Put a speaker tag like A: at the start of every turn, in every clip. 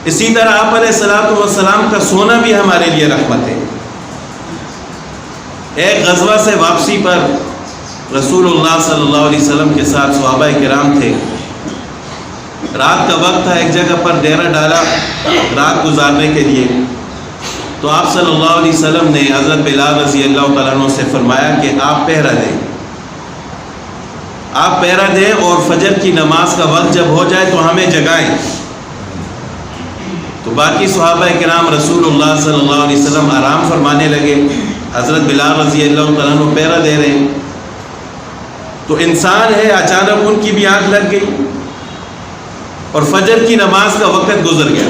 A: اسی طرح آپ علیہ الصلوۃ والسلام کا سونا بھی ہمارے لیے رحمت ہے۔ ایک غزوہ سے واپسی پر رسول اللہ صلی اللہ علیہ وسلم کے ساتھ صحابہ کرام تھے۔ رات کا وقت تھا، ایک جگہ پر ڈیرا ڈالا رات گزارنے کے لیے۔ تو آپ صلی اللہ علیہ وسلم نے حضرت بلال رضی اللہ تعالیٰ عنہ سے فرمایا کہ آپ پہرا دیں، آپ پہرا دیں اور فجر کی نماز کا وقت جب ہو جائے تو ہمیں جگائیں۔ تو باقی صحابہ کرام رسول اللہ صلی اللہ علیہ وسلم آرام فرمانے لگے، حضرت بلال رضی اللہ تعالیٰ عنہ پہرا دے رہے ہیں۔ تو انسان ہے، اچانک ان کی بھی آنکھ لگ گئی اور فجر کی نماز کا وقت گزر گیا۔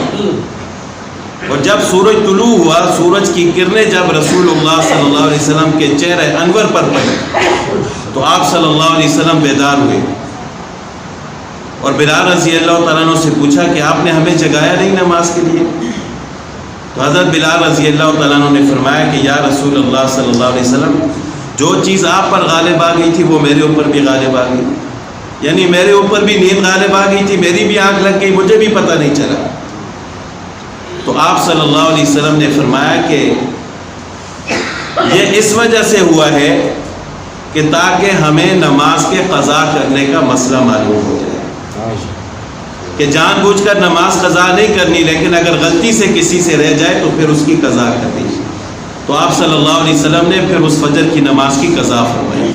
A: اور جب سورج طلوع ہوا، سورج کی کرنیں جب رسول اللہ صلی اللہ علیہ وسلم کے چہرے انور پر پڑی تو آپ صلی اللہ علیہ وسلم بیدار ہوئے اور بلال رضی اللہ تعالیٰ عنہ سے پوچھا کہ آپ نے ہمیں جگایا نہیں نماز کے لیے؟ تو حضرت بلال رضی اللہ تعالیٰ عنہ نے فرمایا کہ یا رسول اللہ صلی اللہ علیہ وسلم، جو چیز آپ پر غالب آ گئی تھی وہ میرے اوپر بھی غالب آ گئی، یعنی میرے اوپر بھی نیند غالب آ گئی تھی، میری بھی آنکھ لگ گئی، مجھے بھی پتہ نہیں چلا۔ تو آپ صلی اللہ علیہ وسلم نے فرمایا کہ یہ اس وجہ سے ہوا ہے کہ تاکہ ہمیں نماز کے قضا کرنے کا مسئلہ معلوم ہو جائے، کہ جان بوجھ کر نماز قضا نہیں کرنی، لیکن اگر غلطی سے کسی سے رہ جائے تو پھر اس کی قضا کرنی۔ تو آپ صلی اللہ علیہ وسلم نے پھر اس فجر کی نماز کی قضا فرمائی۔